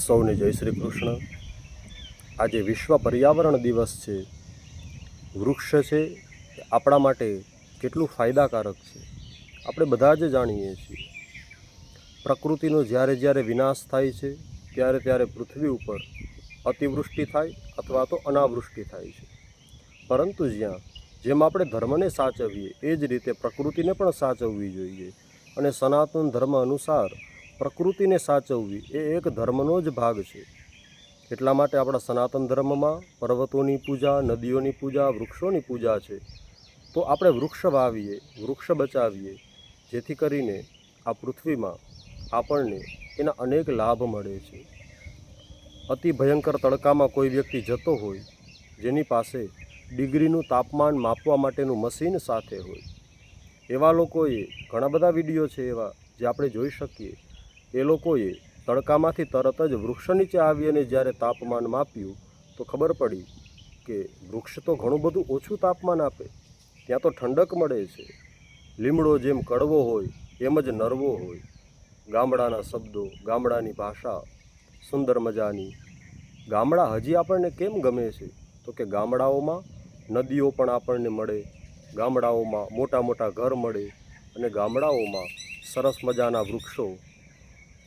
સૌને જય શ્રી કૃષ્ણ। આજે વિશ્વ પર્યાવરણ દિવસ છે। વૃક્ષ છે એ આપણા માટે કેટલું ફાયદાકારક છે આપણે બધા જ જાણીએ છીએ। પ્રકૃતિનો જ્યારે જ્યારે વિનાશ થાય છે ત્યારે ત્યારે પૃથ્વી ઉપર અતિવૃષ્ટિ થાય અથવા તો અનાવૃષ્ટિ થાય છે, પરંતુ જેમ આપણે ધર્મને સાચવીએ એ જ રીતે પ્રકૃતિને પણ સાચવવી જોઈએ। અને સનાતન ધર્મ અનુસાર પ્રકૃતિને સાચવવી એ એક ધર્મનો જ ભાગ છે। એટલા માટે આપણા સનાતન ધર્મમાં પર્વતોની પૂજા, નદીઓની પૂજા, વૃક્ષોની પૂજા છે। તો આપણે વૃક્ષ વાવીએ, વૃક્ષ બચાવીએ, જેથી કરીને આ પૃથ્વીમાં આપણને એના અનેક લાભ મળે છે। અતિ ભયંકર તડકામાં કોઈ વ્યક્તિ જતો હોય, જેની પાસે ડિગ્રીનું તાપમાન માપવા માટેનું મશીન સાથે હોય, એવા લોકોએ ઘણા બધા વિડીયો છે એવા જે આપણે જોઈ શકીએ। એ લોકોએ તડકામાંથી તરત જ વૃક્ષ નીચે આવીને જ્યારે તાપમાન માપ્યું તો ખબર પડી કે વૃક્ષ તો ઘણું બધું ઓછું તાપમાન આપે, ત્યાં તો ઠંડક મળે છે। લીમડો જેમ કડવો હોય એમ જ નરવો હોય। ગામડાના શબ્દો, ગામડાની ભાષા સુંદર મજાની। ગામડા હજી આપણને કેમ ગમે છે તો કે ગામડાઓમાં નદીઓ પણ આપણને મળે, ગામડાઓમાં મોટા મોટા ઘર મળે, અને ગામડાઓમાં સરસ મજાના વૃક્ષો,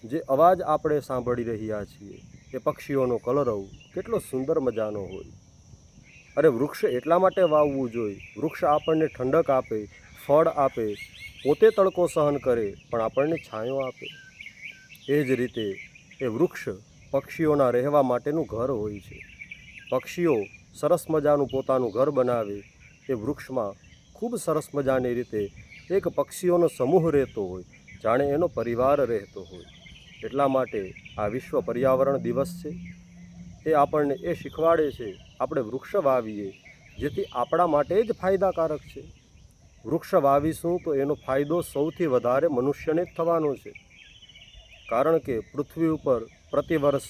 જે અવાજ આપણે સાંભળી રહ્યા છીએ એ પક્ષીઓનો કલરવ કેટલો સુંદર મજાનો હોય। અરે વૃક્ષ એટલા માટે વાવવું જોઈએ, વૃક્ષ આપણને ઠંડક આપે, ફળ આપે, પોતે તડકો સહન કરે પણ આપણને છાંયો આપે। એ જ રીતે એ વૃક્ષ પક્ષીઓના રહેવા માટેનું ઘર હોય છે। પક્ષીઓ સરસ મજાનું પોતાનું ઘર બનાવે એ વૃક્ષમાં ખૂબ સરસ મજાની રીતે એક પક્ષીઓનો સમૂહ રહેતો હોય, જાણે એનો પરિવાર રહેતો હોય। એટલા માટે આ વિશ્વ પર્યાવરણ દિવસ છે એ આપણને એ શીખવાડે છે આપણે વૃક્ષ વાવીએ, જેથી આપણા માટે જ ફાયદાકારક છે। વૃક્ષ વાવીશું તો એનો ફાયદો સૌથી વધારે મનુષ્યને જ થવાનો છે, કારણ કે પૃથ્વી ઉપર પ્રતિવર્ષ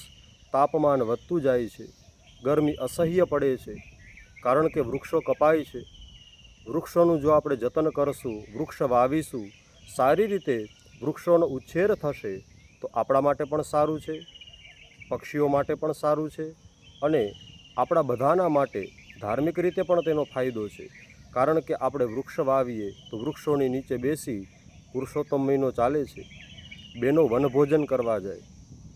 તાપમાન વધતું જાય છે, ગરમી અસહ્ય પડે છે, કારણ કે વૃક્ષો કપાય છે। વૃક્ષોનું જો આપણે જતન કરશું, વૃક્ષ વાવીશું, સારી રીતે વૃક્ષોનો ઉછેર થશે તો આપણા માટે પણ સારું છે, પક્ષીઓ માટે પણ સારું છે, અને આપણા બધાના માટે ધાર્મિક રીતે પણ તેનો ફાયદો છે। કારણ કે આપણે વૃક્ષ વાવીએ તો વૃક્ષોની નીચે બેસી, પુરુષોત્તમ મહિનો ચાલે છે, બેનો વનભોજન કરવા જાય,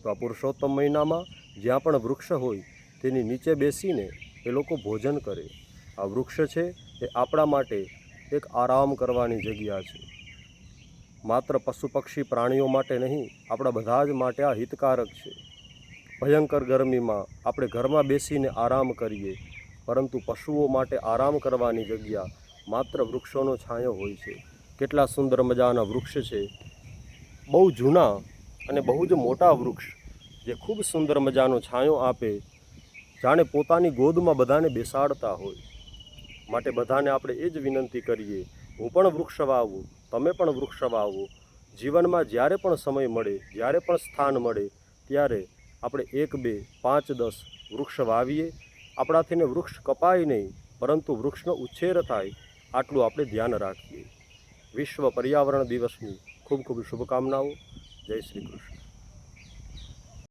તો આ પુરુષોત્તમ મહિનામાં જ્યાં પણ વૃક્ષ હોય તેની નીચે બેસીને એ લોકો ભોજન કરે। આ વૃક્ષ છે એ આપણા માટે એક આરામ કરવાની જગ્યા છે, માત્ર પશુ પક્ષી પ્રાણીઓ માટે નહીં, આપણા બધા જ માટે આ હિતકારક છે। ભયંકર ગરમીમાં આપણે ઘરમાં બેસીને આરામ કરીએ, પરંતુ પશુઓ માટે આરામ કરવાની જગ્યા માત્ર વૃક્ષોનો છાંયો હોય છે। કેટલા સુંદર મજાના વૃક્ષ છે, બહુ જૂના અને બહુ જ મોટા વૃક્ષ, જે ખૂબ સુંદર મજાનો છાંયો આપે, જાણે પોતાની ગોદમાં બધાને બેસાડતા હોય। માટે બધાને આપણે એ જ વિનંતી કરીએ, હું પણ વૃક્ષ વાવું, તમે પણ વૃક્ષ વાવો। જીવનમાં જ્યારે પણ સમય મળે, જ્યારે પણ સ્થાન મળે ત્યારે આપણે 1, 2, 5, 10 વૃક્ષ વાવીએ। આપણાથીને વૃક્ષ કપાય નહીં, પરંતુ વૃક્ષનો ઉછેર થાય, આટલું આપણે ધ્યાન રાખીએ। વિશ્વ પર્યાવરણ દિવસની ખૂબ ખૂબ શુભકામનાઓ। જય શ્રી કૃષ્ણ।